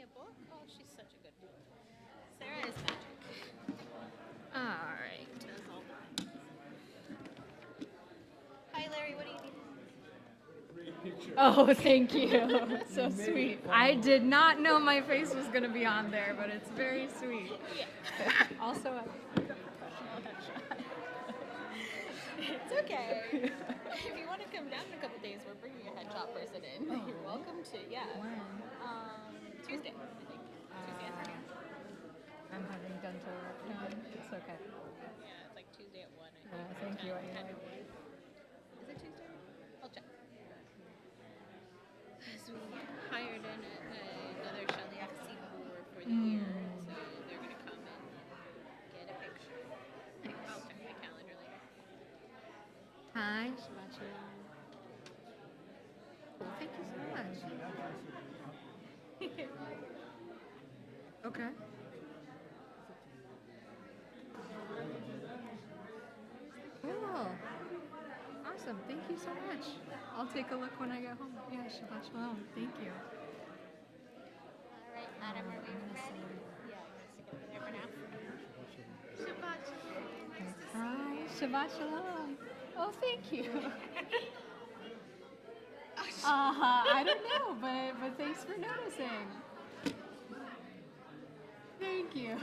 me a book? Oh, she's such a good book. Sarah is magic. All right. Does all the things. Hi, Larry. What do you need? Oh, thank you. So sweet. I did not know my face was going to be on there, but it's very sweet. Yeah. Also, a professional headshot. It's okay. If you want to come down in a couple days, we're bringing a headshot person in. Oh, You're welcome to. Yeah. When? Tuesday, I think. Tuesday afternoon. I'm having dental work done. It's okay. Yeah, it's like Tuesday at 1, I think. Thank you. 10 Anyway. to 1. Is it Tuesday? I'll check. So we hired another Shaliach Sibur for the year, so they're going to come and get a picture. I'll check my calendar later. Hi. Shabbat shalom. Well, thank you so much. Okay. Cool. Awesome. Thank you so much. I'll take a look when I get home. Yeah, Shabbat shalom. Thank you. All right, Adam, are we ready? Yeah, I'm going to stick it over there for now. Shabbat shalom. Hi. Shabbat shalom. Oh, thank you. I don't know, but thanks for noticing. Thank you.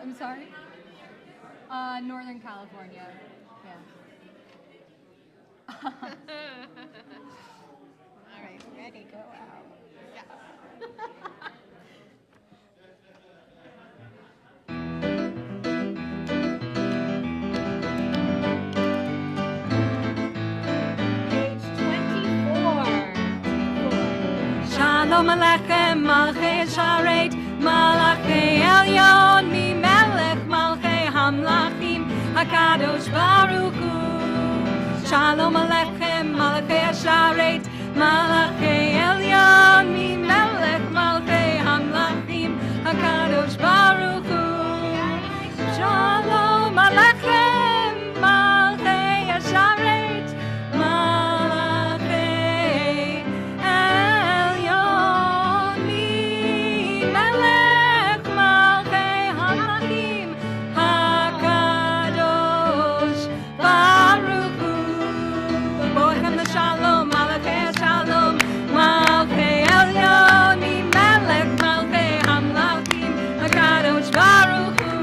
I'm sorry? Northern California. Yeah. All right, ready, go out. Yeah. Page 24. Shalom Alechem, Malchei Sharet, Malachei Elyon, Mi Melech, Malchei Hamlachim, HaKadosh Baruch Hu. Shalom Alechem, Malchei Sharet, Malachei Elyon, Mi Melech, Malchei Hamlachim, HaKadosh Baruch Hu. Shalom Alechem, Malchei Sharet, Malachei Elyon, Mi Melech, Malchei Hamlachim, HaKadosh Baruch Hu. Boichem the Shalom, Malachei Shalom, Malchei Elyon, Mi Melech, Malchei Hamlachim, HaKadosh Baruch Hu.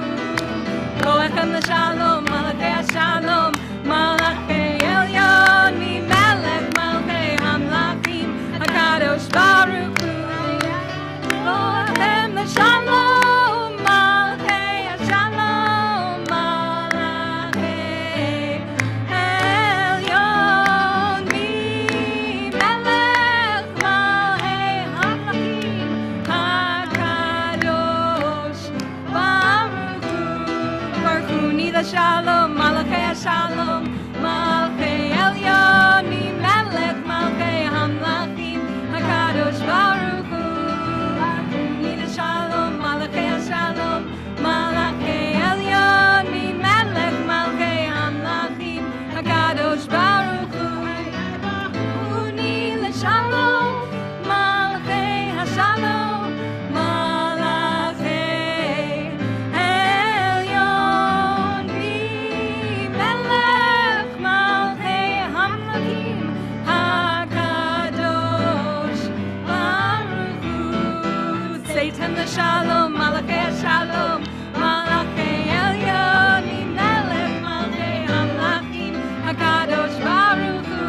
Boichem the Shalom, Malachei Shalom, Malachei Elyon, Mi Melech, Malchei Hamlachim, HaKadosh Baruch Hu. Boichem the Shalom, Malachei Shalom, Malachei Elyon, Mi Melech, Malchei Hamlachim, HaKadosh Baruch Hu. Baruch Hu, Nida Shalom, Malachei Shalom, Malchei Elyon, Mi Melech, Malchei Hamlachim, HaKadosh Baruch Hu. Nida Shalom, Malachei Shalom, Malachei Elyon, Mi Melech, Malchei Hamlachim, HaKadosh Baruch Hu. Nida Shalom, Malachei Shalom, Malachei Elyon, Mi Melech, Malchei Hamlachim, HaKadosh Baruch Hu. Satan the Shalom, Malachei Shalom, Malachei Elyon, Mi Melech, Malchei Hamlachim, HaKadosh Baruch Hu.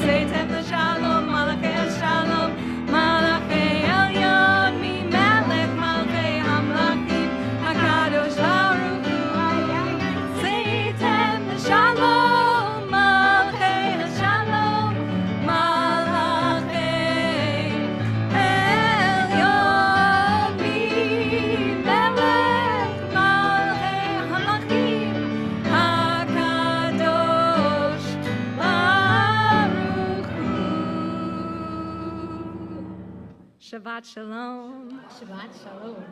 Satan the Shalom, Malachei Shalom, Malachei Elyon, Mi Melech, Malchei Hamlachim, HaKadosh Baruch Hu. Satan the Shalom, Malachei Shalom, Malachei Elyon, Mi Melech, Malchei Hamlachim, HaKadosh Baruch Hu. Shabbat Shalom. Shabbat Shalom.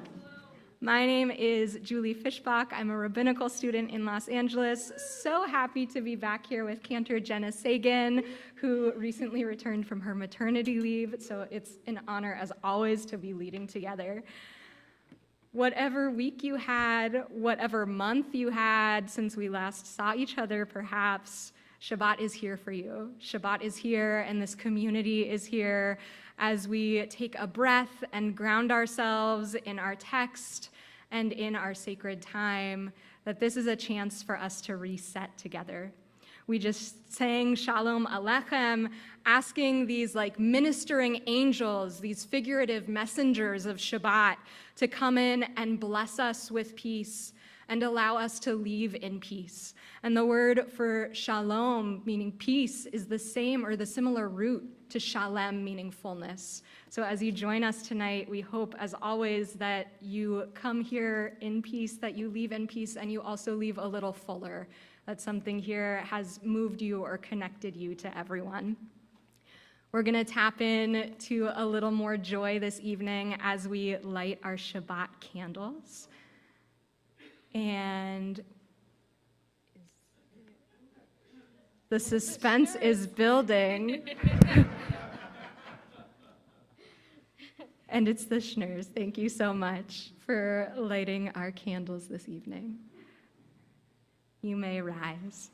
My name is Julie Fischbach. I'm a rabbinical student in Los Angeles. So happy to be back here with Cantor Jenna Sagan, who recently returned from her maternity leave. So it's an honor, as always, to be leading together. Whatever week you had, whatever month you had since we last saw each other, perhaps, Shabbat is here for you. Shabbat is here, and this community is here as we take a breath and ground ourselves in our text and in our sacred time, that this is a chance for us to reset together. We just sang Shalom Aleichem, asking these ministering angels, these figurative messengers of Shabbat, to come in and bless us with peace and allow us to leave in peace. And the word for shalom, meaning peace, is the same or the similar root to shalem, meaning fullness. So as you join us tonight, we hope, as always, that you come here in peace, that you leave in peace, and you also leave a little fuller, that something here has moved you or connected you to everyone. We're going to tap in to a little more joy this evening as we light our Shabbat candles. And the suspense is building. And it's the Schnurs. Thank you so much for lighting our candles this evening. You may rise.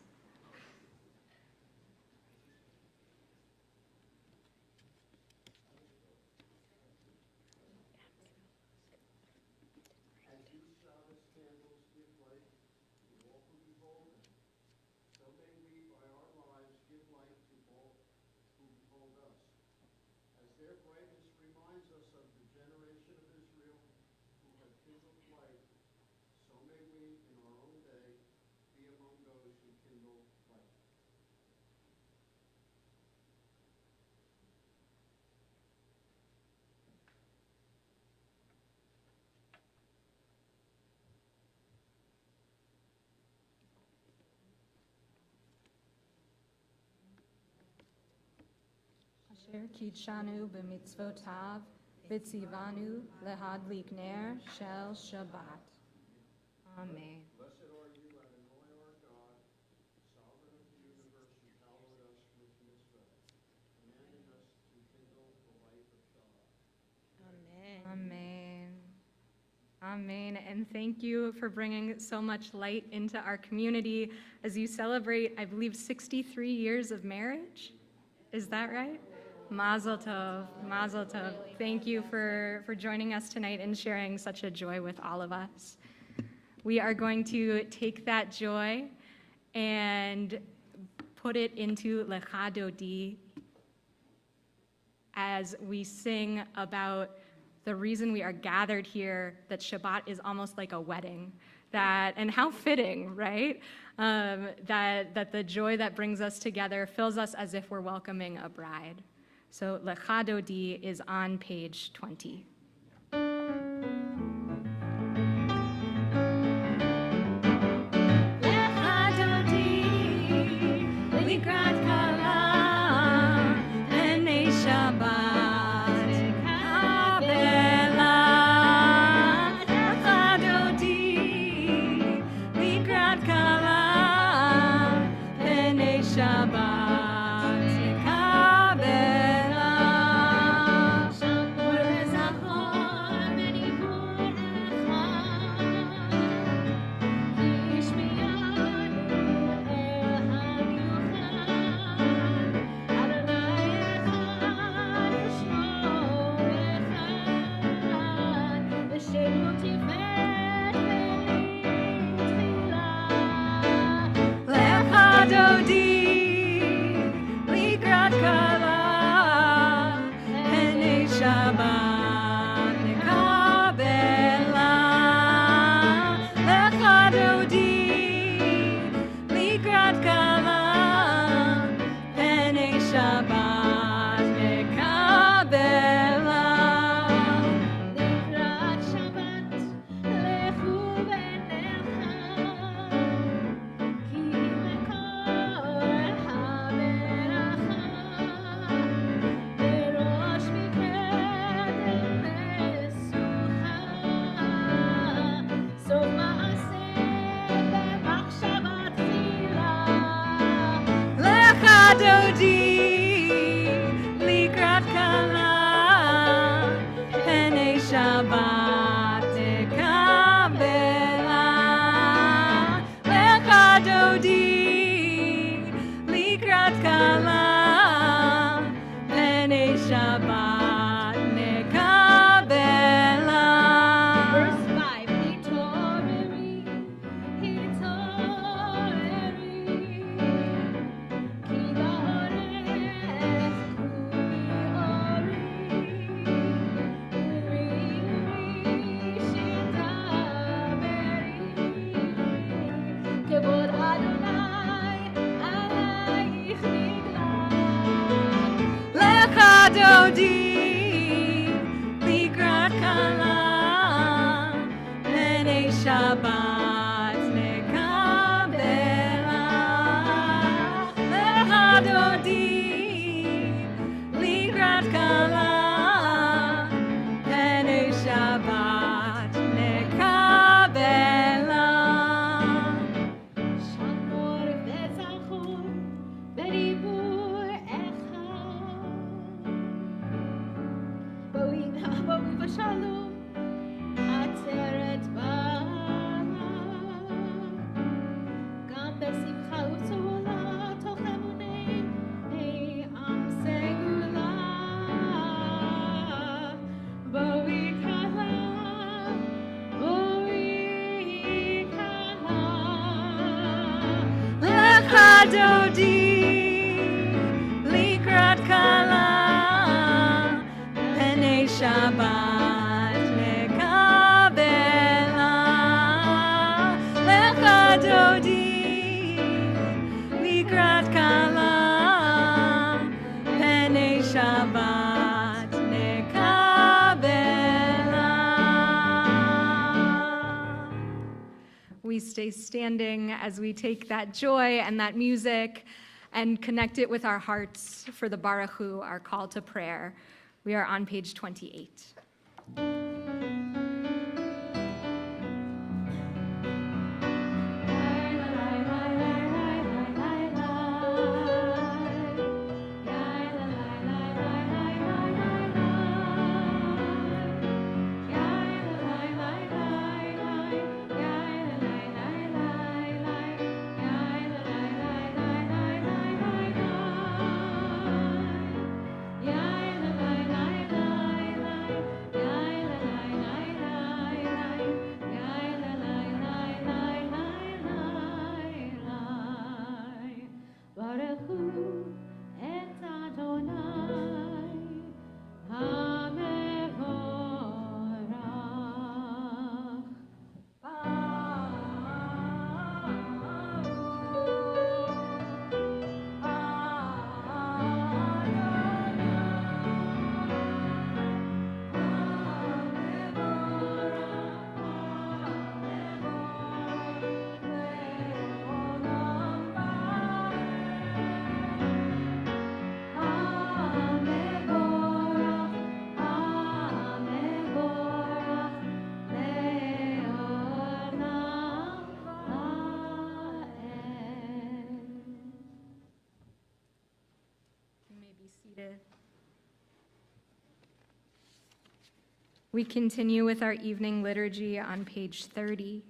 Asher kitshanu b'mitzvotav, b'tzivanu lehadlik ner shel Shabbat. Amen. Blessed are you, Adonai our God, sovereign of the universe, who hallowed us with mitzvah, commanding us to kindle the light of Shabbat. Amen. Amen. And thank you for bringing so much light into our community as you celebrate, I believe, 63 years of marriage. Is that right? Mazel tov, mazel tov. Thank you for joining us tonight and sharing such a joy with all of us. We are going to take that joy and put it into Lecha Dodi as we sing about the reason we are gathered here, that Shabbat is almost like a wedding. And how fitting, right? That the joy that brings us together fills us as if we're welcoming a bride. So Lecha Dodi is on page 20. Shabbat, dodi likrat kala pene Shabbat tekabela lecha dodi likrat kala pene Shabbat nekabela. Verse 5. Hitoreri, hitoreri, ki ba'orech kumi ori, uri shitaberi, kevod Adonai alayich nigla. Lecha dodi likrat kala pene Shabbat nekabela. Lecha dodi likrat kala pene Shabbat nekabela. Shamor v'zachor beribur echad. Bo'wi v'shalom atzeret ba'ala. Gam besimcha u'tzola toch emunei am segula. Bo'wi kala, bo'wi kala. Lecha dodi likrat kala pene Shabbat nekabela. Lecha dodi likrat kala pene Shabbat nekabela. We stay standing as we take that joy and that music and connect it with our hearts for the Baruch Hu, our call to prayer. We are on page 28. Baruch Hu et Adonai hamevorach. You may be seated. We continue with our evening liturgy on page 30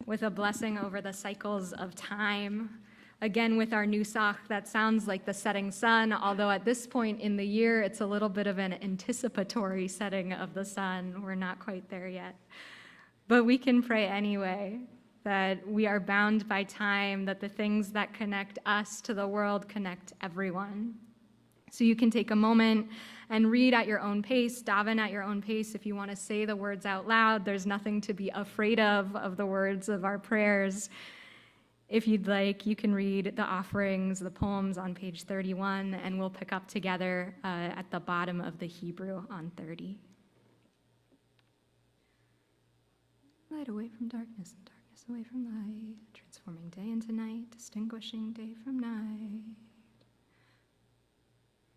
with a blessing over the cycles of time. Again, with our nusach, that sounds like the setting sun, although at this point in the year, it's a little bit of an anticipatory setting of the sun. We're not quite there yet. But we can pray anyway, that we are bound by time, that the things that connect us to the world connect everyone. So you can take a moment and read at your own pace, daven at your own pace. If you want to say the words out loud, there's nothing to be afraid of the words of our prayers. If you'd like, you can read the offerings, the poems on page 31, and we'll pick up together at the bottom of the Hebrew on 30. Light away from darkness and darkness away from light, transforming day into night, distinguishing day from night.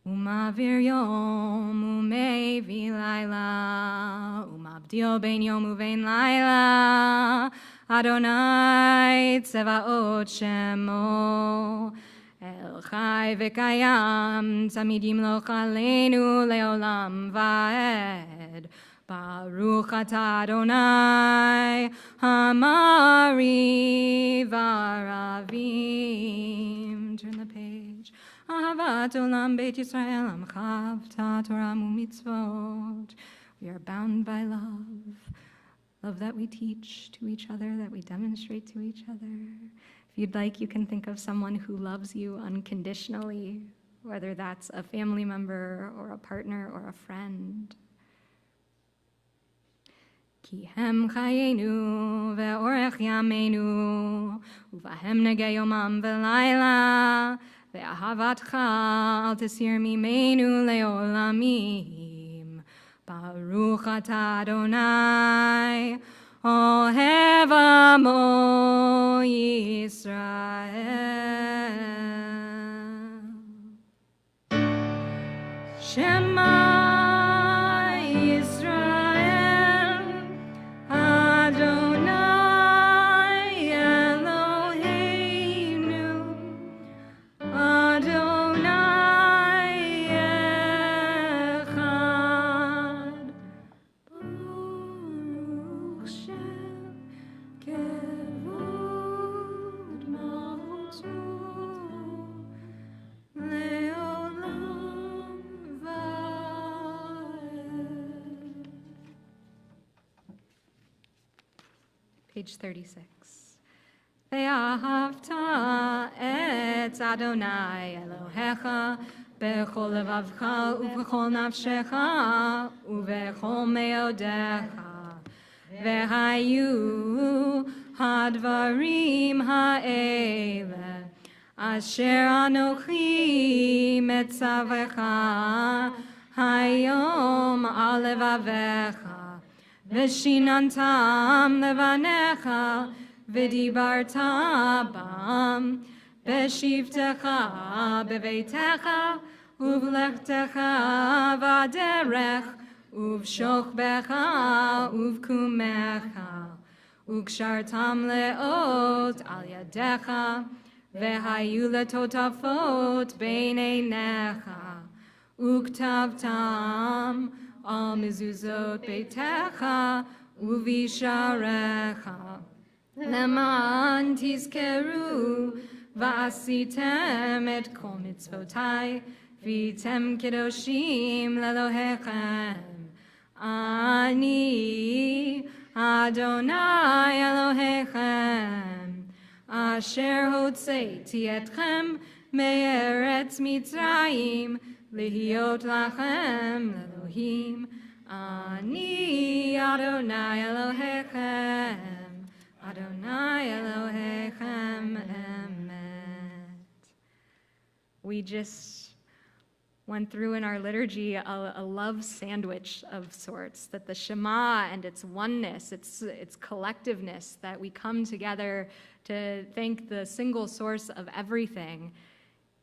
Umavir yom umevi laila, umabdil ben yom uvein laila, Adonai Tzevaot Shemo, El Chai V'Kayam, Tamid Yimloch Aleinu Leolam Va'ed. Baruch Atah Adonai Hamari Varavim. Turn the page. Ahavat Olam Beit Yisrael Amchavta Torah U'Mitzvot. We are bound by love. Love that we teach to each other, that we demonstrate to each other. If you'd like, you can think of someone who loves you unconditionally, whether that's a family member or a partner or a friend. Ki hem chayenu ve'orech yameinu, uvahem nege yomam ve'layla, ve'ahavatcha al tesir mimenu le'olamim. Baruch atah Adonai, ohev amo Yisrael. Shema Yisrael, Adonai Eloheinu, Adonai Echad. Baruch Shem Kevod Malto Leolam Vaed. Page 36. Ve'ahavta et Adonai Elohecha bechol levavcha ubechol nafshecha ubechol meodecha ve'hayu hadvarim ha'ele asher anochi metzavecha hayom al levavecha v'shinantam levanecha v'dibarta bam b'shivtecha b'veitecha uv'lechtecha v'aderech uv'shochbecha uv'kumecha u'kshartam le'ot al yadecha v'hayu letotafot b'neinecha u'ktavtam al mezuzot beitecha u'visharecha Leman tizkeru v'asitem et kol mitzvotai v'tem kedoshim lelohechem. Ani Adonai Elohechem asher hotzeiti etchem me'eretz Mitzrayim lihiot lachem lelohim. Ani Adonai Elohechem Adonai Elohechem emet. We just went through in our liturgy a love sandwich of sorts, that the Shema and its oneness, its collectiveness, that we come together to thank the single source of everything,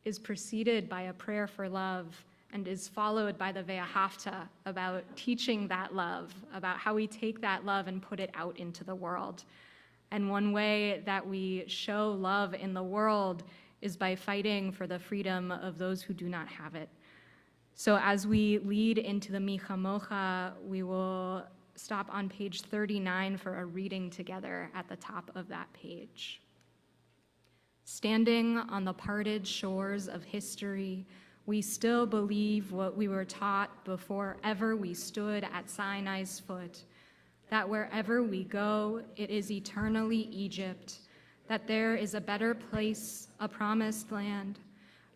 is preceded by a prayer for love and is followed by the Ve'ahavta, about teaching that love, about how we take that love and put it out into the world. And one way that we show love in the world is by fighting for the freedom of those who do not have it. So as we lead into the Michamocha, we will stop on page 39 for a reading together at the top of that page. Standing on the parted shores of history, we still believe what we were taught before ever we stood at Sinai's foot, that wherever we go, it is eternally Egypt, that there is a better place, a promised land,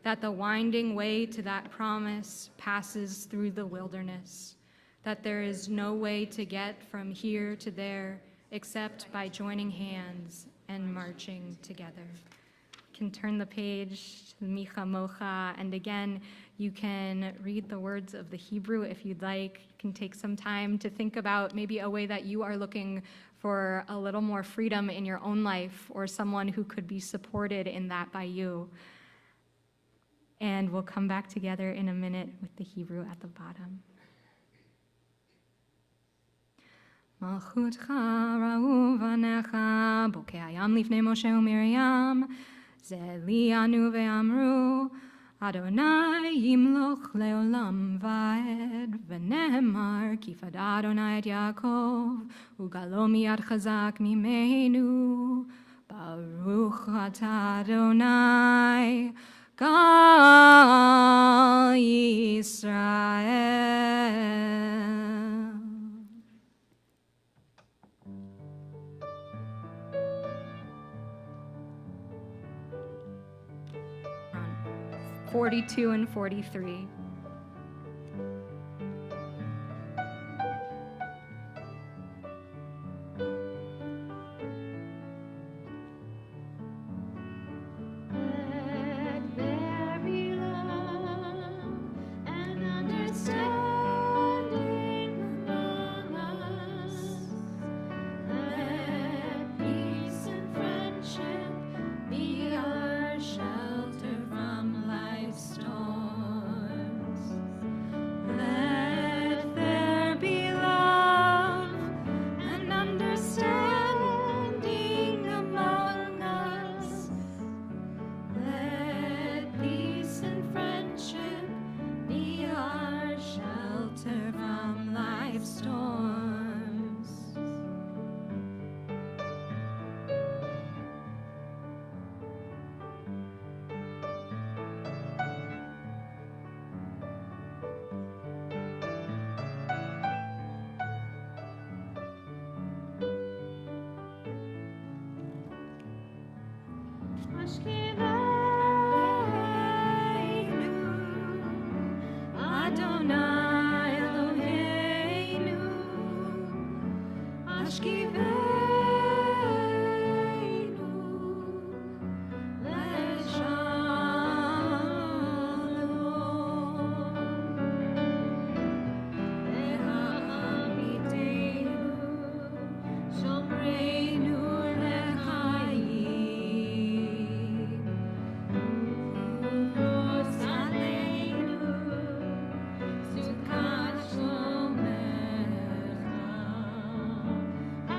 that the winding way to that promise passes through the wilderness, that there is no way to get from here to there except by joining hands and marching together. You can turn the page to Micha Mocha, and again, you can read the words of the Hebrew if you'd like. You can take some time to think about maybe a way that you are looking for a little more freedom in your own life, or someone who could be supported in that by you. And we'll come back together in a minute with the Hebrew at the bottom. מלכותך ראו בניך, בוקע הים לפני משה ומרים, זה לי ענו ואמרו, אדוני ימלוך לעולם ועד, ונאמר, כי פדה אדוני את יעקב, וגלו מיד חזק ממנו, ברוך אתה אדוני, גל ישראל. 42 and 43.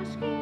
Aşkı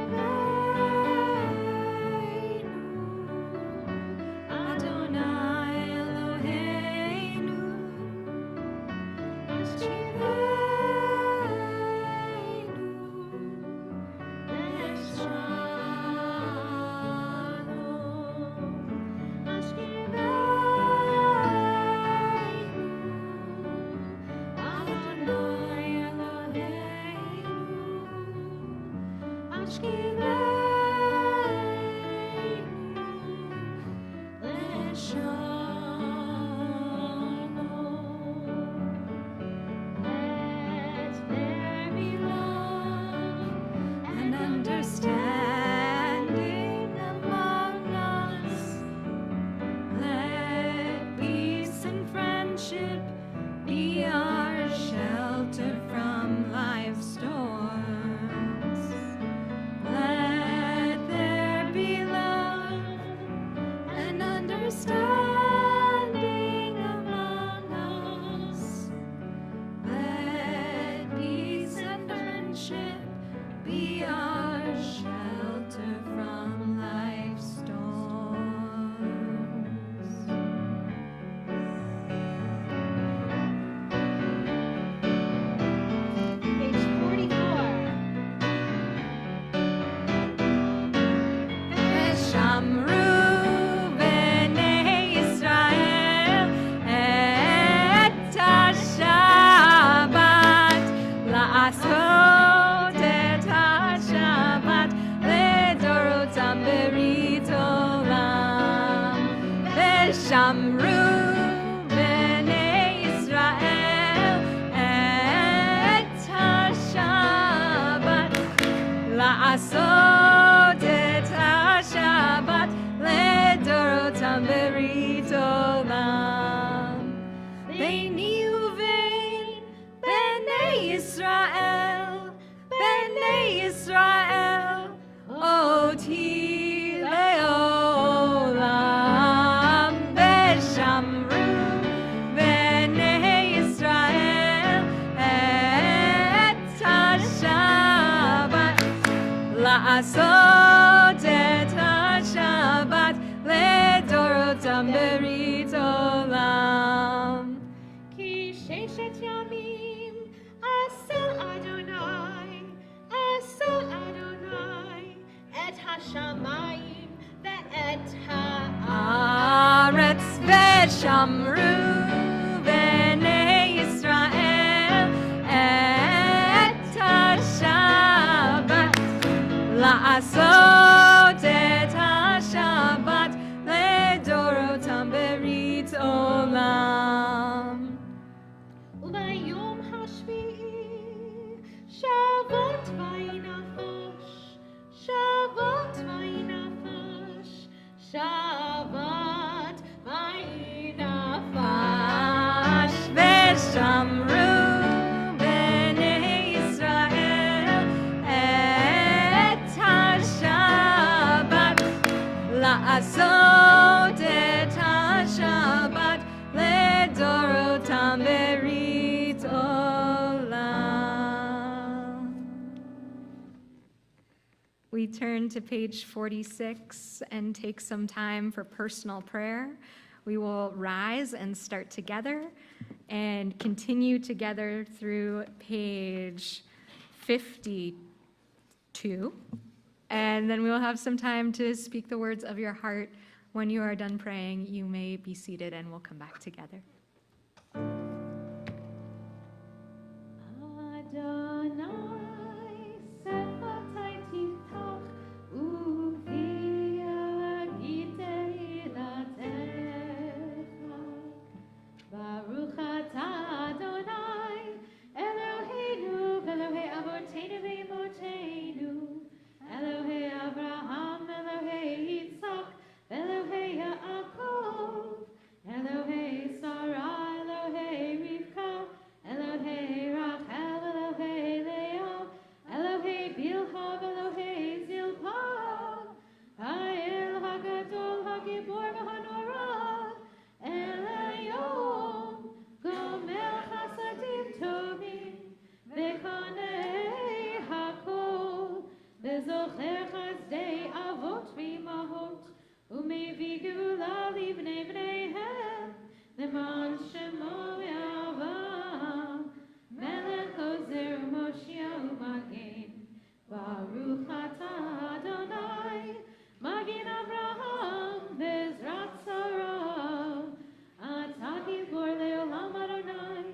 לעשות את השבת לדורותם ברית עולם. כי ששת ימים עשה אדוני את השמיים ואת הארץ ושמרו בני ישראל את השבת לעשות את השבת לדורותם ברית עולם. וביום השביעי שבת וינפש, שבת וינפש, שבת וינפש. ושמרו בני ישראל את השבת לעשות את השבת לדורותם ברית עולם. We turn to page 46 and take some time for personal prayer. We will rise and start together and continue together through page 52. And then we will have some time to speak the words of your heart. When you are done praying, you may be seated and we'll come back together. Adonai, sefatai tiftach, uvi agite ilatecha. Baruch atah Adonai, Eloheinu, Elohei Avotenu ve'imotenu, Elohei Avraham, Elohei Yitzchak, Elohei Yaakov, Elohei Sarah, Elohei Rivka, Elohei Rachel, Elohei Leah, Elohei Bilhah, Elohei Zilpah, Ha'el HaGadol, HaGibor v'Hanorah, El Hayom, Gomer Chasadim Tovim, V'Kanei HaKol, V'Zocher Chazdei Avot v'Imahot, U'Mevi Geula Livnei Bneihem, Leman Shemo Yahweh, Melech Ozer Moshiach U'Magen, Baruch atah Adonai, Magen Avraham, Bezrat Sarah, Atah Gibor Le'olam Adonai,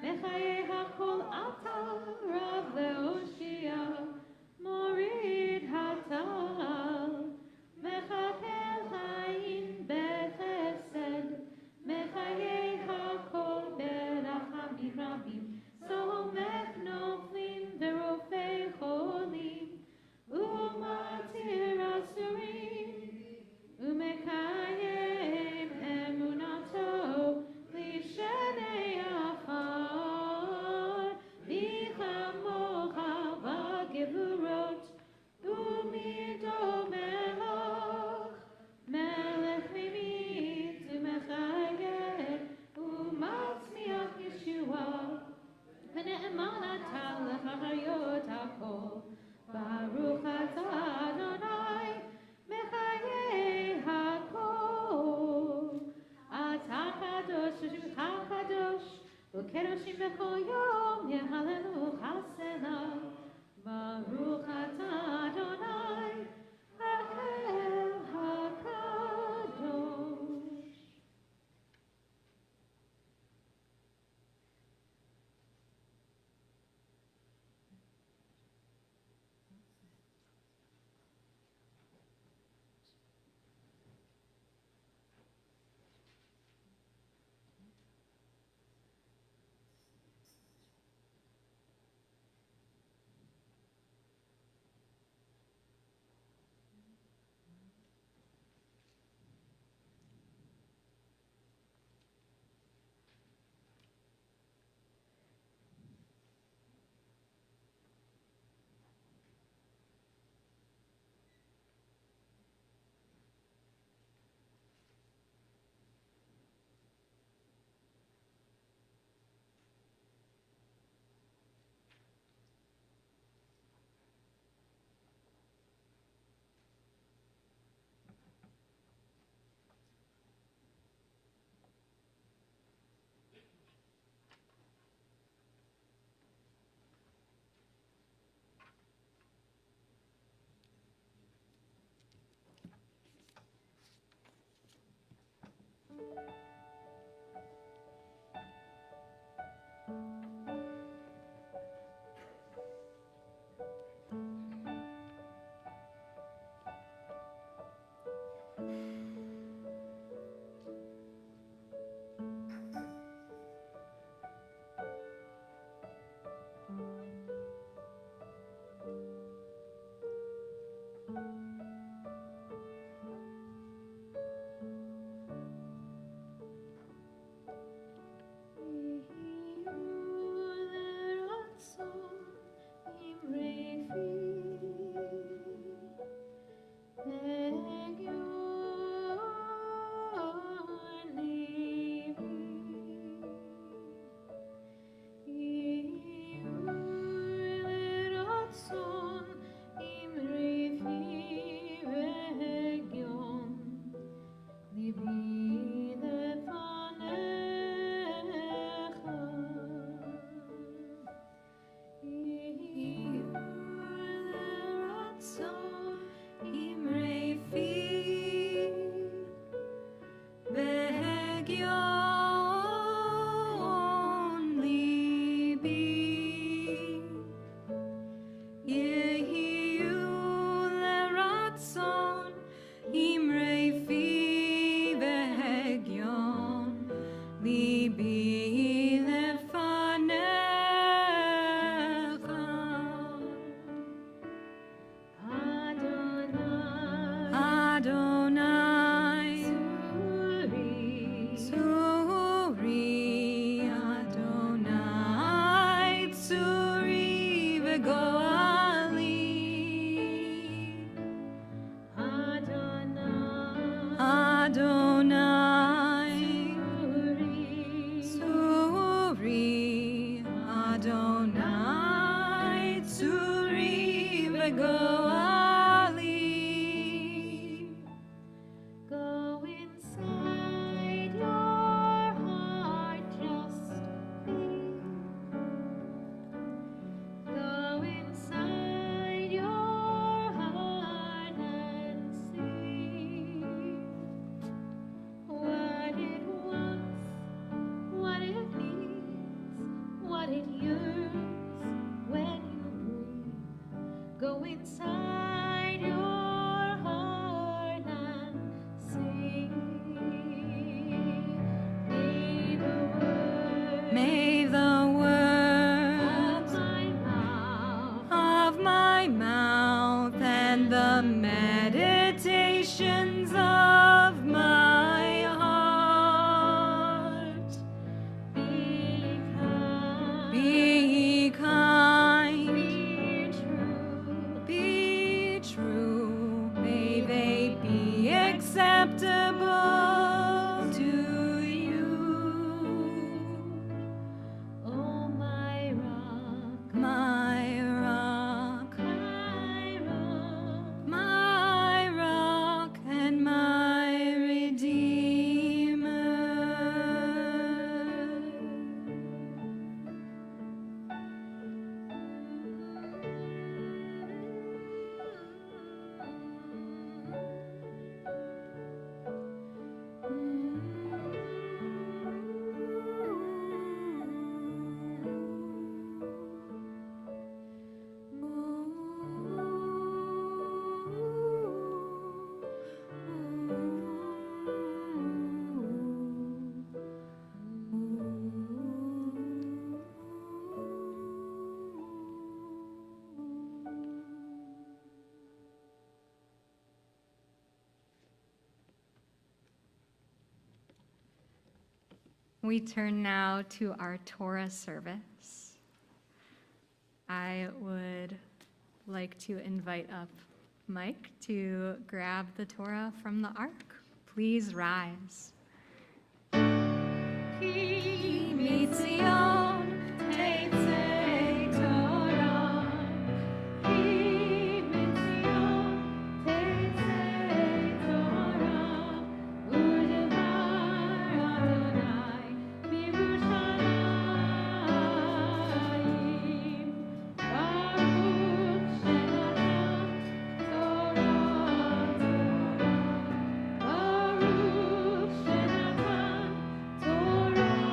Mechayei HaKol Atah Rav Le'oshia, Morid Hatal, Mechapel Chaim Bechesed, Mechayei HaKol Berachamim Rabim, Somech Noflim Verofei Cholim, Umatir Asurim, Umekayem Emunato, Lishenei Afar, Vichamocha V'Gevurot, Umido Melach, Melech Mimit, Umechayet, Umatzmiach Yeshua, V'ne'eman atah l'chayot hakol, Baruch atah Adonai, Mechayei hakol. Atah kadosh v'shemcha kadosh, U'kedoshim b'chol yom yehalelu chasena. Baruch atah Adonai, Ha'el hakadosh. Libi lefanecha, Adonai, Tsuri, Adonai, Tsuri v'goali, Adonai, Tsuri, Adonai, Tsuri v'goali. Go inside your heart, just be. Go inside your heart and see what it wants, what it needs, what it yearns when you breathe. Go inside your heart and sing. May the words of my mouth and the meditations of my heart be kind, be true. May they be acceptable to you. Oh, my rock, my rock, my rock and my redeemer. We turn now to our Torah service. I would like to invite up Mike to grab the Torah from the ark. Please rise. Ki mitzion tetzei Torah, ki mitzion tetzei Torah, u'devar Adonai b'Yerushalayim. Baruch shenatan Torah, Baruch shenatan Torah,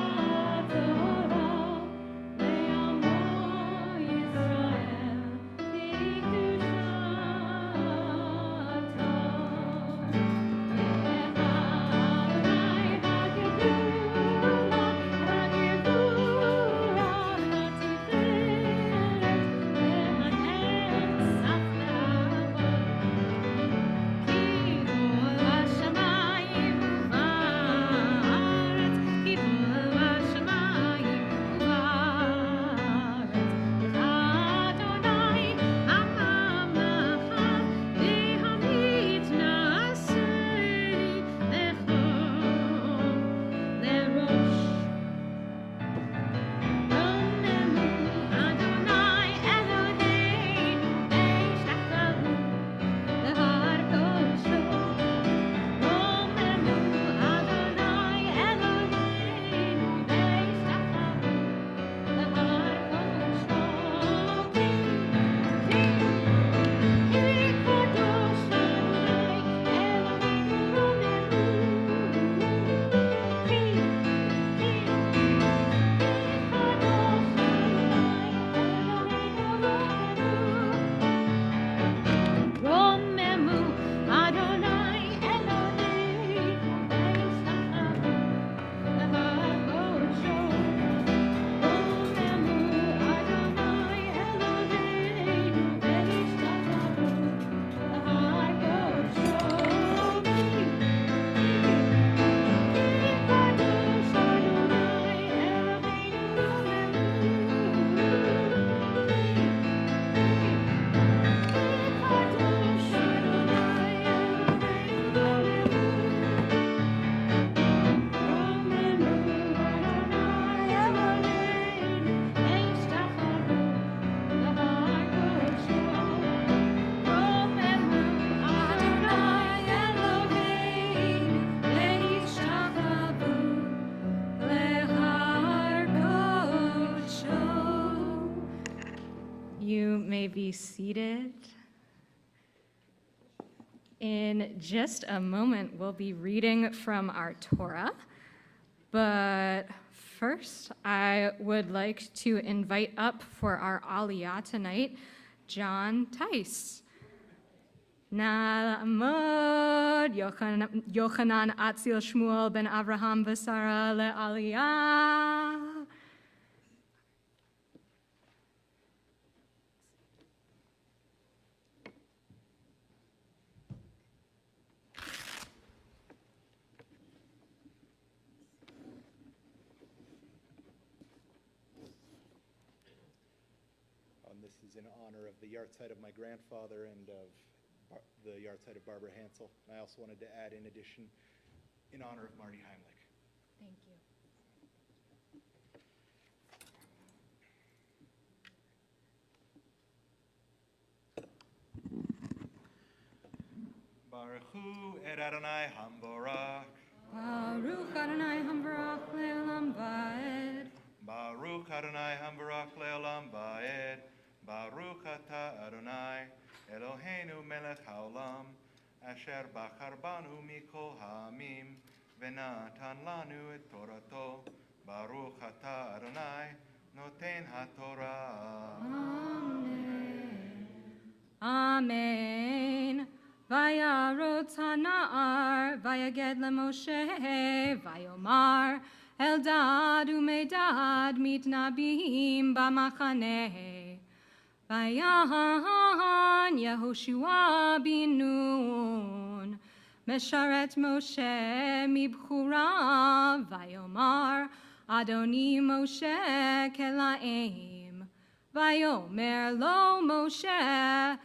may be seated. In just a moment, we'll be reading from our Torah. But first, I would like to invite up for our Aliyah tonight, John Tice. Na'amod Yochanan Atzil Shmuel ben Avraham v'Sara le'aliyah. This is in honor of the yahrzeit of my grandfather and of the yahrzeit of Barbara Hansel. And I also wanted to add, in addition, in honor of Marty Heimlich. Thank you. Baruch hu et Adonai Hamborach. Baruch Adonai Hambarach le'olam va'ed. Baruch Adonai Hamborach le'olam va'ed. Baruch atah Adonai Eloheinu melech haolam asher bachar banu mikol ha'amim v'natan lanu et torato. Baruch atah Adonai noten haTorah. Amen. Amen. Vayarot hana'ar, vayaged leMoshe, vayomar, Eldad u'Medad mitnabim b'machaneh. Vayan Yehoshua bin Nun, Mesharet Moshe mibchura, vayomar, Adoni Moshe kelaim. Vayomer lo Moshe,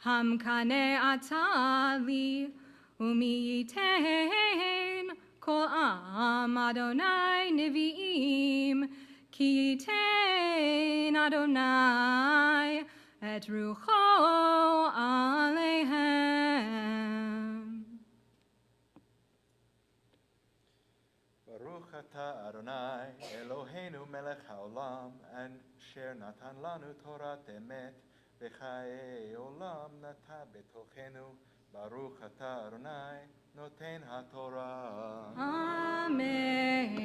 Hamkane atali, umi yitein, kol am Adonai nevi'im, ki yitein Adonai, et rucho aleihem. Baruch atah Adonai Eloheinu melech haolam asher natan lanu Torah emet v'chaye olam nata betochenu. Baruch atah Adonai noten haTorah. Amen.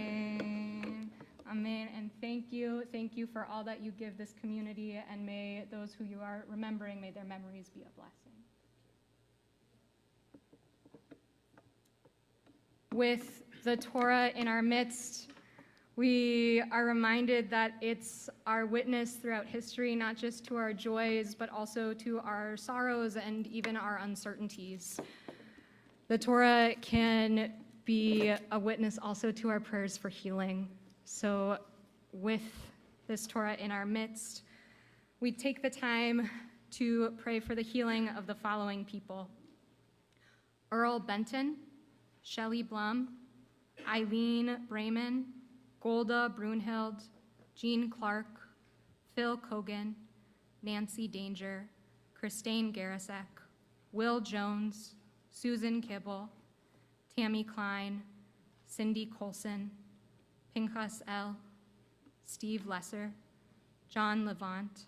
Amen. And thank you for all that you give this community, and may those who you are remembering, may their memories be a blessing. With the Torah in our midst, we are reminded that it's our witness throughout history, not just to our joys, but also to our sorrows and even our uncertainties. The Torah can be a witness also to our prayers for healing. So with this Torah in our midst, we take the time to pray for the healing of the following people: Earl Benton, Shelley Blum, Eileen Brayman, Golda Brunhild, Jean Clark, Phil Kogan, Nancy Danger, Christine Garasek, Will Jones, Susan Kibble, Tammy Klein, Cindy Colson, Pinchas L., Steve Lesser, John Levant,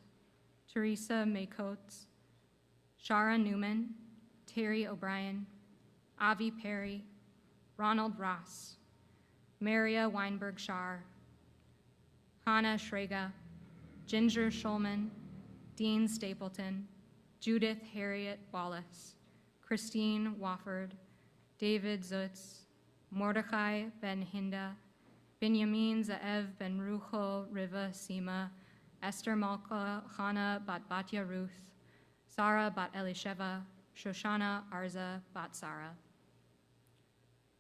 Teresa Maycoats, Shara Newman, Terry O'Brien, Avi Perry, Ronald Ross, Maria Weinberg-Schar, Hannah Shrega, Ginger Schulman, Dean Stapleton, Judith Harriet Wallace, Christine Wofford, David Zutz, Mordechai Ben Hinda, Binyamin Ze'ev Ben Rucho Riva Sima, Esther Malka Chana Bat Batya Ruth, Sarah Bat Elisheva, Shoshana Arza Bat Sarah.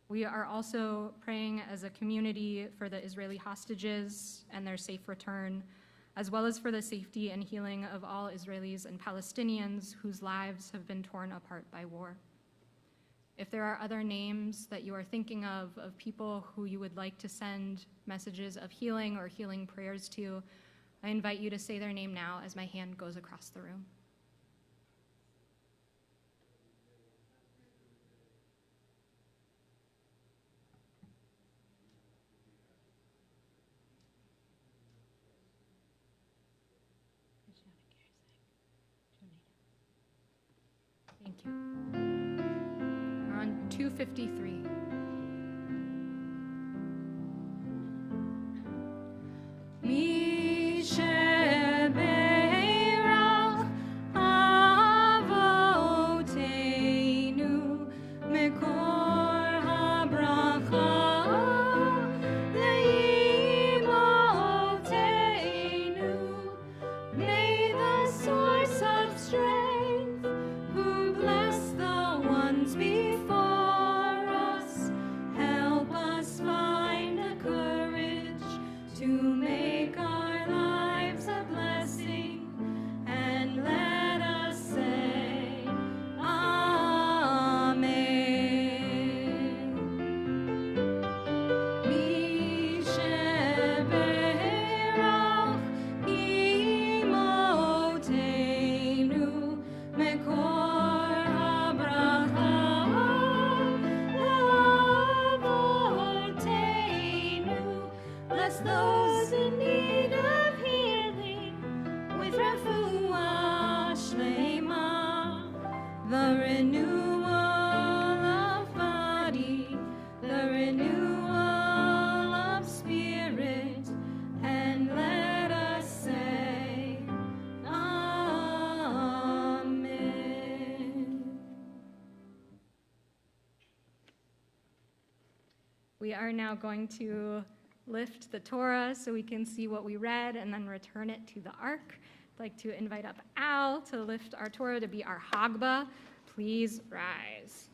We are also praying as a community for the Israeli hostages and their safe return, as well as for the safety and healing of all Israelis and Palestinians whose lives have been torn apart by war. If there are other names that you are thinking of people who you would like to send messages of healing or healing prayers to, I invite you to say their name now as my hand goes across the room. you. We're on 253. Mi sheberach avoteinu mekor habracha leimotenu. May the source of strength, who bless the ones before us, help us find the courage to make our lives a blessing, and let us say, Amen. Mi sheberach imotenu mekor habracha leavotenu. Bless those in need of healing with refuah shlema, the renewal of body, the renewal of spirit, and let us say, Amen. We are now going to lift the Torah so we can see what we read and then return it to the ark. I'd like to invite up Al to lift our Torah to be our Hagba. Please rise.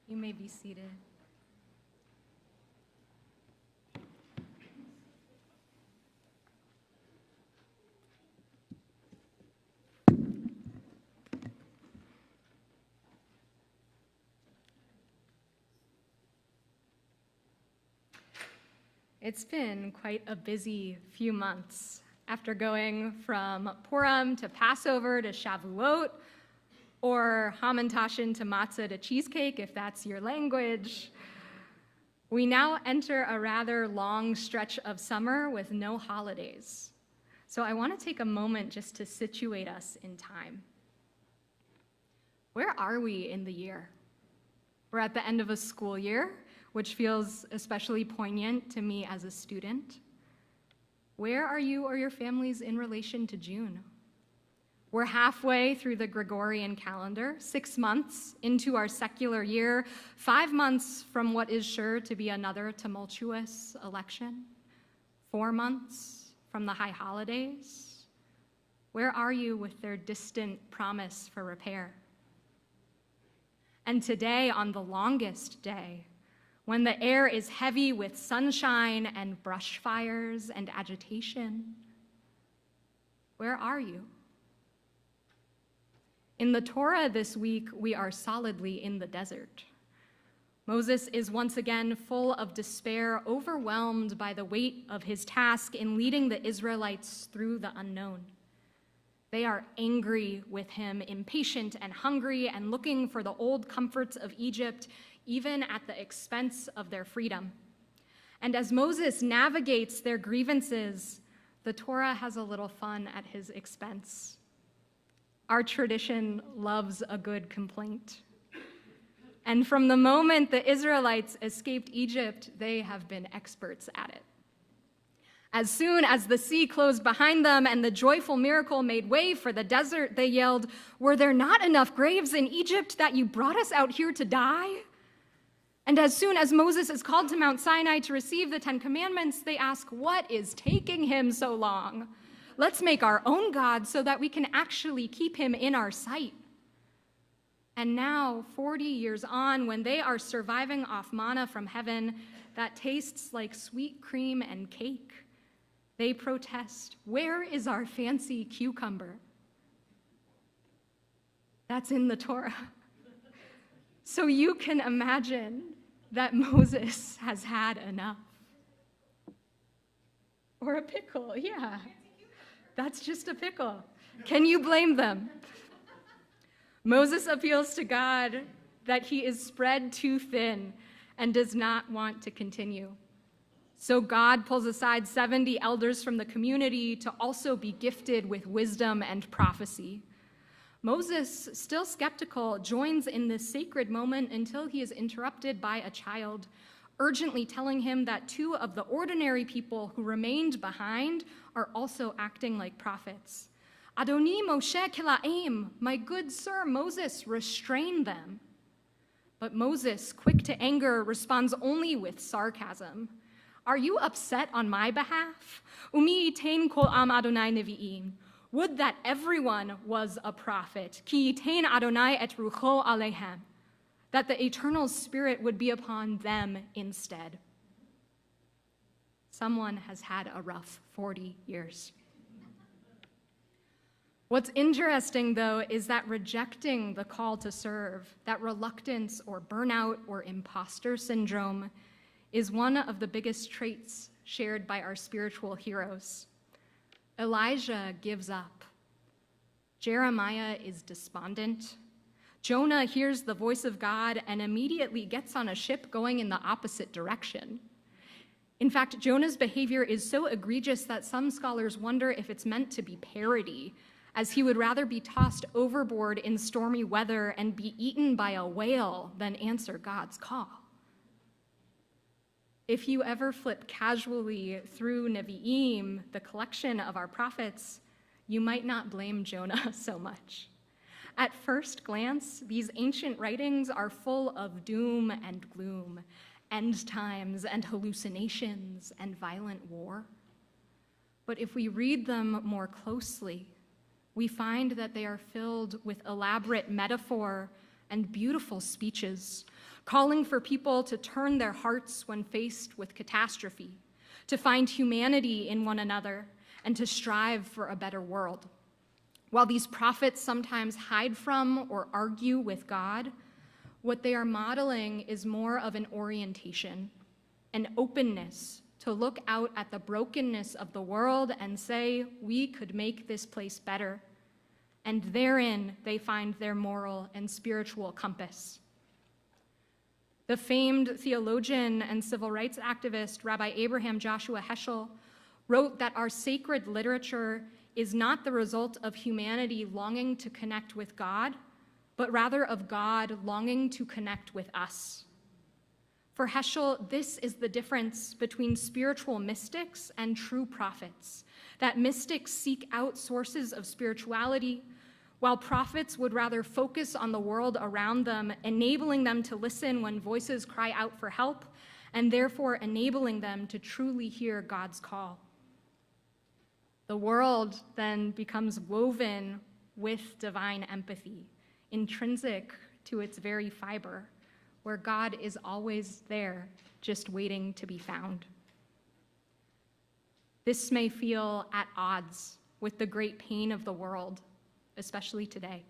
You may be seated. It's been quite a busy few months. After going from Purim to Passover to Shavuot, or Hamantashen to matzah to cheesecake, if that's your language, we now enter a rather long stretch of summer with no holidays. So I want to take a moment just to situate us in time. Where are we in the year? We're at the end of a school year, which feels especially poignant to me as a student. Where are you or your families in relation to June? We're halfway through the Gregorian calendar, 6 months into our secular year, 5 months from what is sure to be another tumultuous election, 4 months from the high holidays. Where are you with their distant promise for repair? And today, on the longest day, when the air is heavy with sunshine and brush fires and agitation, where are you? In the Torah this week, we are solidly in the desert. Moses is once again full of despair, overwhelmed by the weight of his task in leading the Israelites through the unknown. They are angry with him, impatient and hungry, and looking for the old comforts of Egypt, even at the expense of their freedom. And as Moses navigates their grievances, the Torah has a little fun at his expense. Our tradition loves a good complaint. And from the moment the Israelites escaped Egypt, they have been experts at it. As soon as the sea closed behind them and the joyful miracle made way for the desert, they yelled, "Were there not enough graves in Egypt that you brought us out here to die?" And as soon as Moses is called to Mount Sinai to receive the 10 Commandments, they ask, "What is taking him so long? Let's make our own God so that we can actually keep him in our sight." And now, 40 years on, when they are surviving off manna from heaven that tastes like sweet cream and cake, they protest, "Where is our fancy cucumber?" That's in the Torah. So you can imagine that Moses has had enough. Or a pickle, yeah. That's just a pickle. Can you blame them? Moses appeals to God that he is spread too thin and does not want to continue. So God pulls aside 70 elders from the community to also be gifted with wisdom and prophecy. Moses, still skeptical, joins in this sacred moment until he is interrupted by a child, urgently telling him that 2 of the ordinary people who remained behind are also acting like prophets. "Adoni Moshe Kila'im, my good sir Moses, restrain them." But Moses, quick to anger, responds only with sarcasm. "Are you upset on my behalf? Umi yitain kol am Adonai nevi'im. Would that everyone was a prophet. Ki yitain Adonai et rucho alehem. That the eternal spirit would be upon them instead." Someone has had a rough 40 years. What's interesting, though, is that rejecting the call to serve, that reluctance or burnout or imposter syndrome, is one of the biggest traits shared by our spiritual heroes. Elijah gives up. Jeremiah is despondent. Jonah hears the voice of God and immediately gets on a ship going in the opposite direction. In fact, Jonah's behavior is so egregious that some scholars wonder if it's meant to be parody, as he would rather be tossed overboard in stormy weather and be eaten by a whale than answer God's call. If you ever flip casually through Nevi'im, the collection of our prophets, you might not blame Jonah so much. At first glance, these ancient writings are full of doom and gloom, end times and hallucinations and violent war. But if we read them more closely, we find that they are filled with elaborate metaphor and beautiful speeches, calling for people to turn their hearts when faced with catastrophe, to find humanity in one another, and to strive for a better world. While these prophets sometimes hide from or argue with God, what they are modeling is more of an orientation, an openness to look out at the brokenness of the world and say, we could make this place better. And therein they find their moral and spiritual compass. The famed theologian and civil rights activist, Rabbi Abraham Joshua Heschel, wrote that our sacred literature is not the result of humanity longing to connect with God, but rather of God longing to connect with us. For Heschel, this is the difference between spiritual mystics and true prophets, that mystics seek out sources of spirituality, while prophets would rather focus on the world around them, enabling them to listen when voices cry out for help, and therefore enabling them to truly hear God's call. The world then becomes woven with divine empathy, intrinsic to its very fiber, where God is always there, just waiting to be found. This may feel at odds with the great pain of the world, especially today.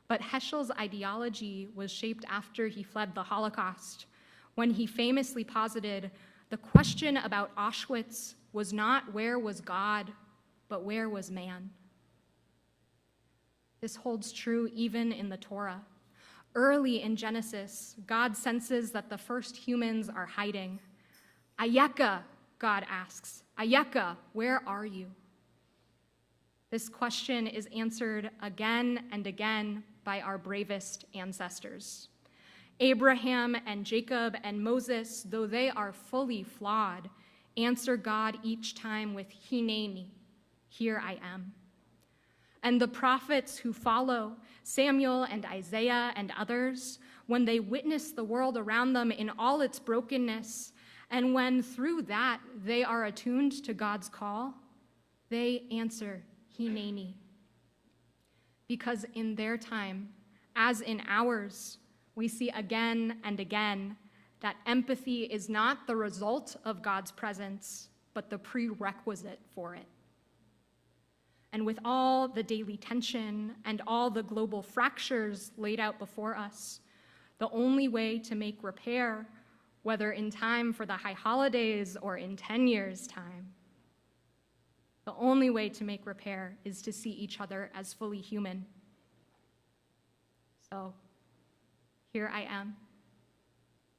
But Heschel's ideology was shaped after he fled the Holocaust, when he famously posited, the question about Auschwitz was not where was God, but where was man? This holds true even in the Torah. Early in Genesis, God senses that the first humans are hiding. Ayeka, God asks. Ayeka, where are you? This question is answered again and again by our bravest ancestors. Abraham and Jacob and Moses, though they are fully flawed, answer God each time with Hineni, here I am. And the prophets who follow, Samuel and Isaiah and others, when they witness the world around them in all its brokenness, and when through that they are attuned to God's call, they answer, Hineni. Because in their time, as in ours, we see again and again that empathy is not the result of God's presence, but the prerequisite for it. And with all the daily tension and all the global fractures laid out before us, the only way to make repair, whether in time for the high holidays or in 10 years' time, the only way to make repair is to see each other as fully human. So, here I am,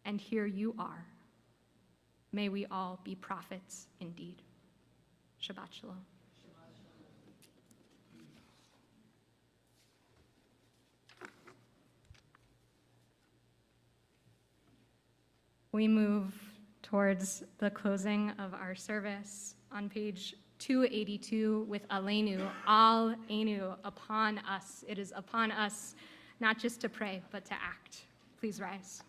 and here you are. May we all be prophets indeed. Shabbat Shalom. We move towards the closing of our service on page 282 with Aleinu, Al Enu, upon us. It is upon us not just to pray, but to act. Please rise.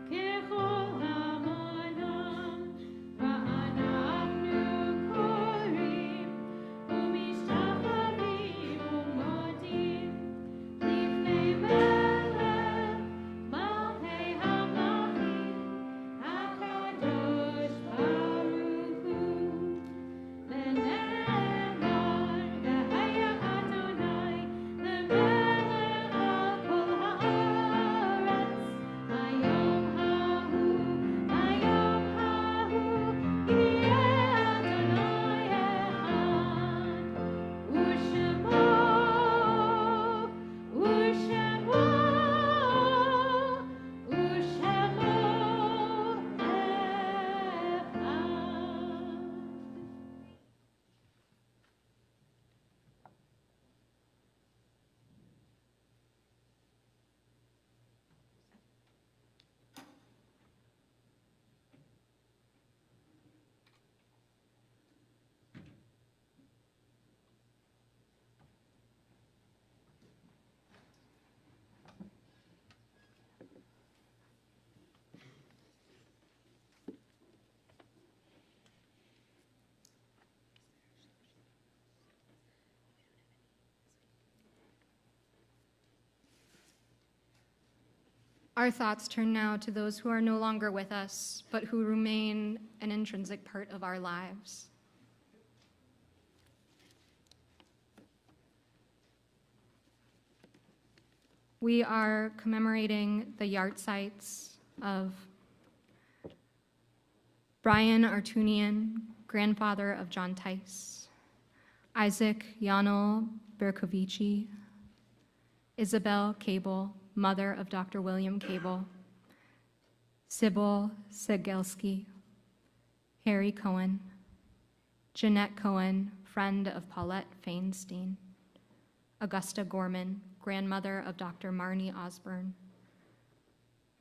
Ke Our thoughts turn now to those who are no longer with us, but who remain an intrinsic part of our lives. We are commemorating the yahrzeits of Brian Artunian, grandfather of John Tice, Isaac Yanel Berkovici, Isabel Cable, mother of Dr. William Cable, Sybil Segelski, Harry Cohen, Jeanette Cohen, friend of Paulette Feinstein, Augusta Gorman, grandmother of Dr. Marnie Osborne,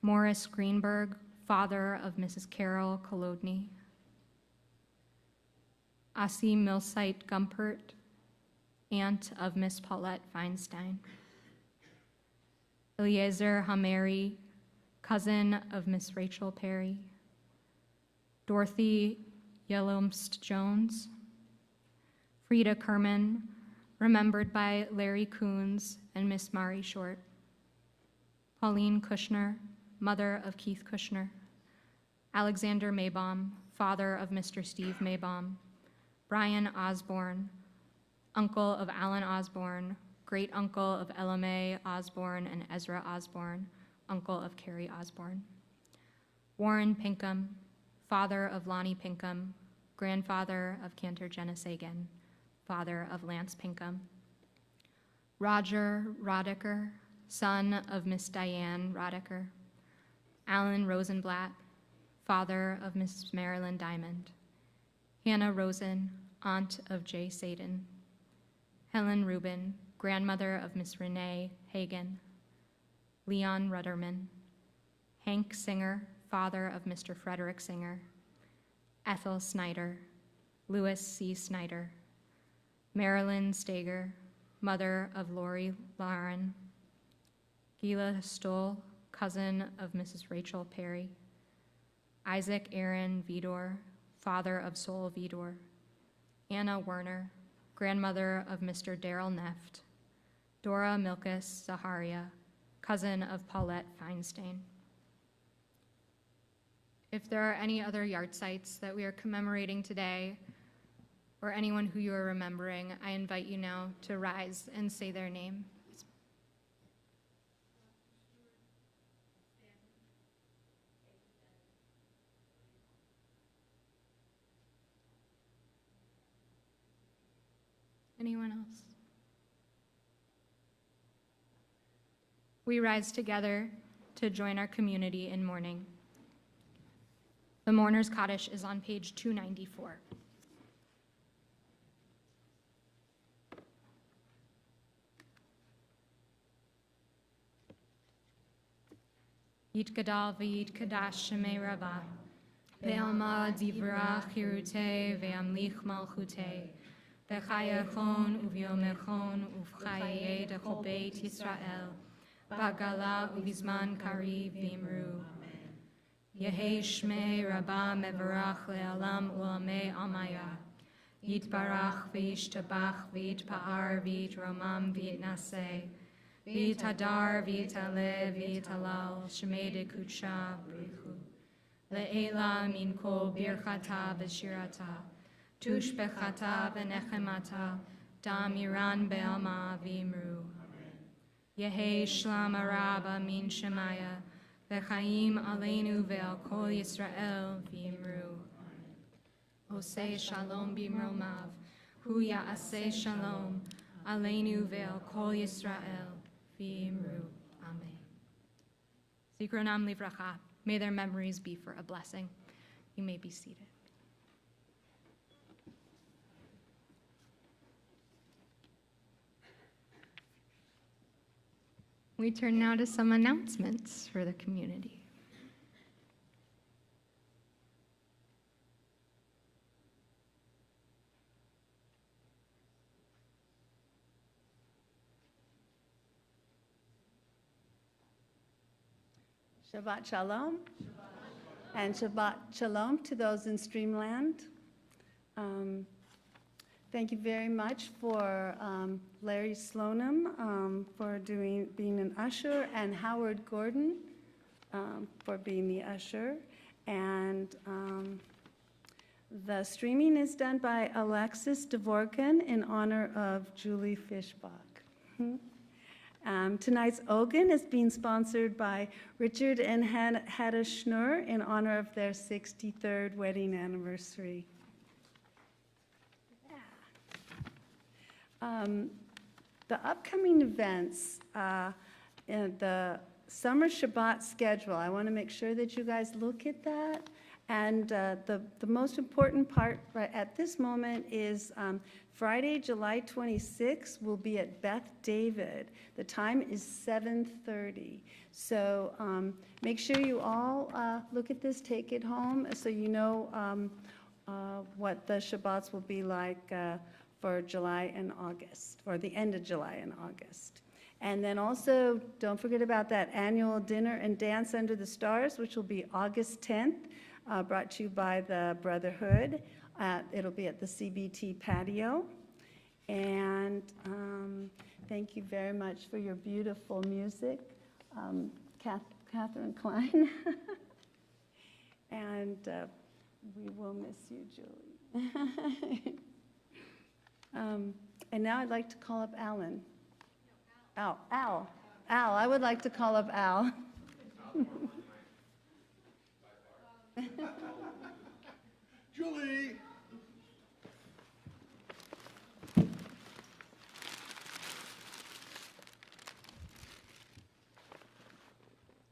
Morris Greenberg, father of Mrs. Carol Kolodny, Asi Millsite Gumpert, aunt of Miss Paulette Feinstein, Eliezer Hameri, cousin of Miss Rachel Perry, Dorothy Yellowmst Jones, Frida Kerman, remembered by Larry Coons and Miss Mari Short, Pauline Kushner, mother of Keith Kushner, Alexander Maybaum, father of Mr. Steve Maybaum, Brian Osborne, uncle of Alan Osborne, great uncle of Ella Mae Osborne and Ezra Osborne, uncle of Carrie Osborne, Warren Pinkham, father of Lonnie Pinkham, grandfather of Cantor Jenna Sagan, father of Lance Pinkham, Roger Rodecker, son of Miss Diane Rodecker, Alan Rosenblatt, father of Mrs. Marilyn Diamond, Hannah Rosen, aunt of Jay Sadin, Helen Rubin, grandmother of Miss Renee Hagan, Leon Rudderman, Hank Singer, father of Mr. Frederick Singer, Ethel Snyder, Louis C. Snyder, Marilyn Stager, mother of Lori Lauren, Gila Stoll, cousin of Mrs. Rachel Perry, Isaac Aaron Vidor, father of Sol Vidor, Anna Werner, grandmother of Mr. Darrell Neft, Dora Milkus Zaharia, cousin of Paulette Feinstein. If there are any other yahrzeits that we are commemorating today, or anyone who you are remembering, I invite you now to rise and say their name. Anyone else? We rise together to join our community in mourning. The Mourner's Kaddish is on page 294. Yitgadal v'yitkadash shemei Rabbah, ve'alma divra chirute ve'amlich malchute, v'chayachon uv'yomechon uv'chaye dechol beit Yisrael, v'gala uv'zman kariv v'imru. Yehei shmei Rabbah mevarach le'alam u'amei amaya, yitbarach v'yishtabach v'yitpa'ar v'yitromam v'yitnaseh, V'yitadar v'yitale v'yitalal shemei dekudsha brichu. Le'ela min kol birchata v'shirata, tushbechata v'nechemata, dam yiran be'alma v'imru. Yehei shlam araba min shemaya, v'chaim aleinu ve'al kol Yisrael v'imru. Oseh shalom b'mromav, hu ya'aseh shalom, aleinu ve'al kol Yisrael. V'imru. Amen. Zikronam livracha. May their memories be for a blessing. You may be seated. We turn now to some announcements for the community. Shabbat Shalom, and Shabbat Shalom to those in Streamland. Thank you very much for Larry Slonim for being an usher, and Howard Gordon for being the usher. And the streaming is done by Alexis Dvorkin in honor of Julie Fishbach. Tonight's Ogan is being sponsored by Richard and Hedda Schnur in honor of their 63rd wedding anniversary. The upcoming events, in the summer Shabbat schedule, I want to make sure that you guys look at that. And the most important part right at this moment is Friday, July 26th, will be at Beth David. The time is 7:30. So make sure you all look at this, take it home, so you know what the Shabbats will be like for July and August, or the end of July and August. And then also, don't forget about that annual dinner and dance under the stars, which will be August 10th, brought to you by the Brotherhood. It'll be at the CBT patio. And thank you very much for your beautiful music, Catherine Klein. And we will miss you, Julie. And now I'd like to call up Alan. Al. I would like to call up Al. Julie!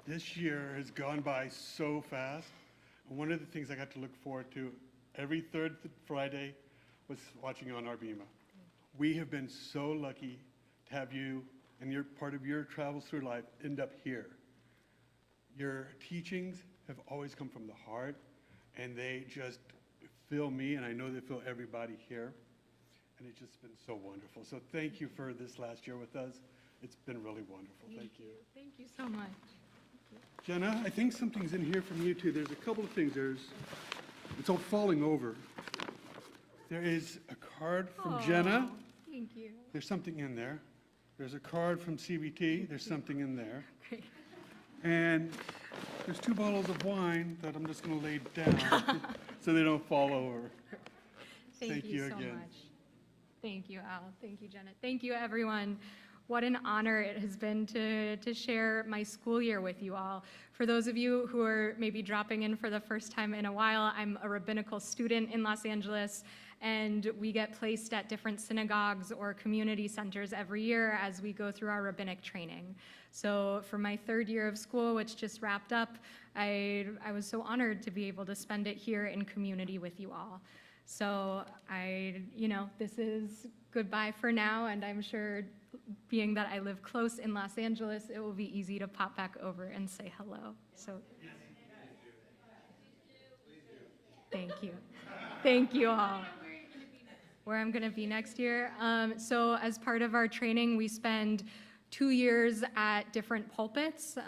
This year has gone by so fast. And one of the things I got to look forward to every third Friday was watching on Arbima. We have been so lucky to have you and your part of your travels through life end up here. Your teachings have always come from the heart, and they just fill me, and I know they fill everybody here. And it's just been so wonderful. So thank you for this last year with us. It's been really wonderful. Thank you. Thank you so much. Jenna, I think something's in here from you too. There's a couple of things. It's all falling over. There is a card from Jenna. Thank you. There's something in there. There's a card from CBT. There's something in there. Great. And there's 2 bottles of wine that I'm just going to lay down so they don't fall over. Thank you so again. much. Thank you, Al. Thank you, Jenna. Thank you, everyone. What an honor it has been to share my school year with you all. For those of you who are maybe dropping in for the first time in a while, I'm a rabbinical student in Los Angeles, and we get placed at different synagogues or community centers every year as we go through our rabbinic training. So for my 3rd year of school, which just wrapped up, I was so honored to be able to spend it here in community with you all. So this is goodbye for now, and I'm sure being that I live close in Los Angeles, it will be easy to pop back over and say hello. So thank you. Thank you all. Where I'm going to be next year. So as part of our training, we spend 2 years at different pulpits,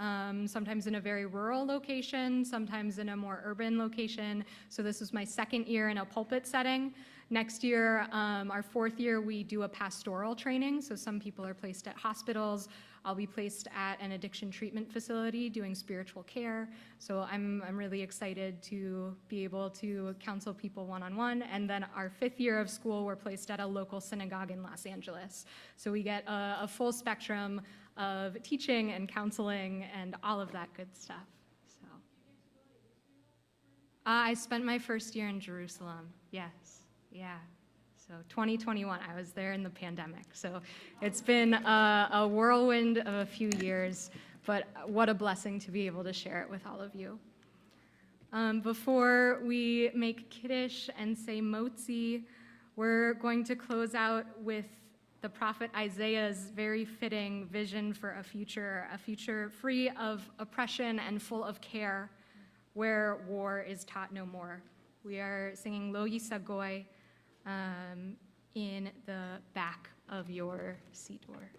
sometimes in a very rural location, sometimes in a more urban location. So this is my 2nd year in a pulpit setting. Next year, our 4th year, we do a pastoral training. So some people are placed at hospitals. I'll be placed at an addiction treatment facility doing spiritual care. So I'm really excited to be able to counsel people one-on-one. And then our 5th year of school, we're placed at a local synagogue in Los Angeles. So we get a full spectrum of teaching and counseling and all of that good stuff. So I spent my 1st year in Jerusalem. Yes. Yeah, so 2021, I was there in the pandemic. So it's been a whirlwind of a few years, but what a blessing to be able to share it with all of you. Before we make Kiddush and say Motzi, we're going to close out with the prophet Isaiah's very fitting vision for a future free of oppression and full of care, where war is taught no more. We are singing Lo Yisagoy in the back of your seat door.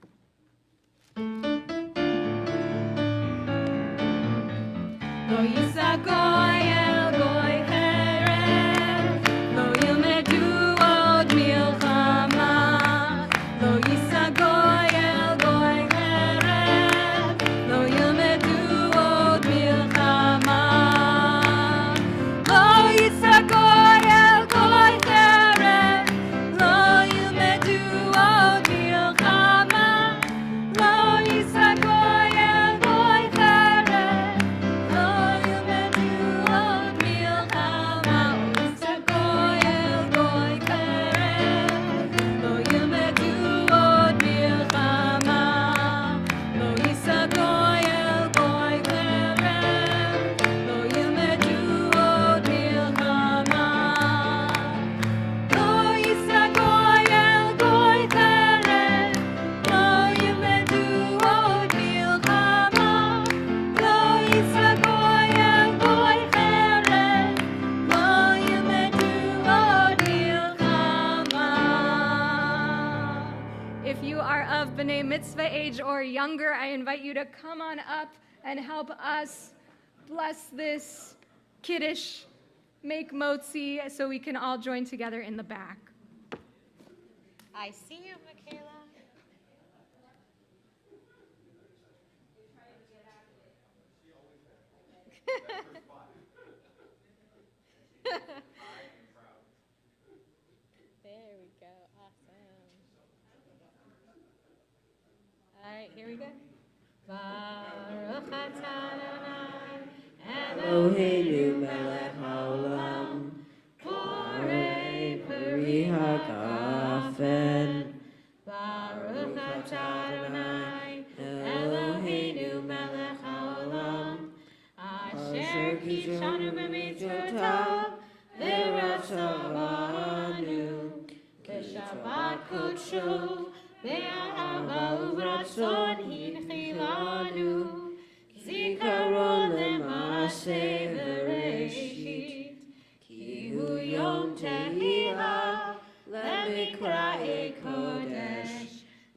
Lo Yisagoy el goy cherem, lo yilmedu od milchama. Lo Yisagoy el goy cherem, lo yilmedu od milchama. mitzvah age or younger, I invite you to come on up and help us bless this kiddush, make motzi, so we can all join together in the back. I see you, Michaela. There we go. Awesome. All right, here we go. Baruch atah Adonai Eloheinu melech haolam, borei peri hagafen. Baruch atah Adonai Eloheinu melech haolam, asher kishanu b'mitzvotav v'ratzavanu, b'shabbat kodsho be'ahava u'b'ratzon hinchilanu, zikaron le'maaseh bereshit, ki hu yom tehillah le'mikra'e kodesh,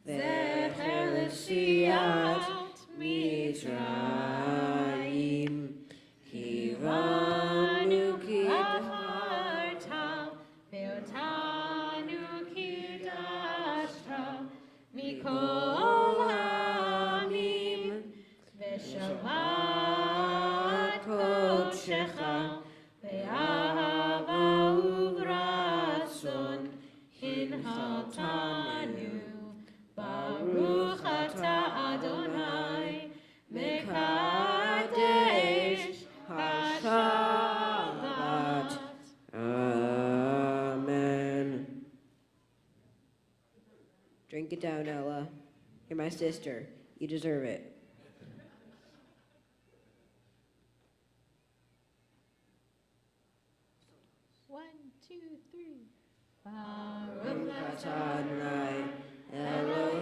zecher l'siyat Mitzrayim, hiranu ki daharta, ve'otanu ki dashta, mikol ha'amim, ve'shabbat kodshecha, ve'ahava u'b'ratzon hinhaltanu. Baruch atah Adonai, mekadesh hashabbat. Amen. Drink it down, Ella. You're my sister. You deserve it. One, two, three. Baruch Adonai, Elohim.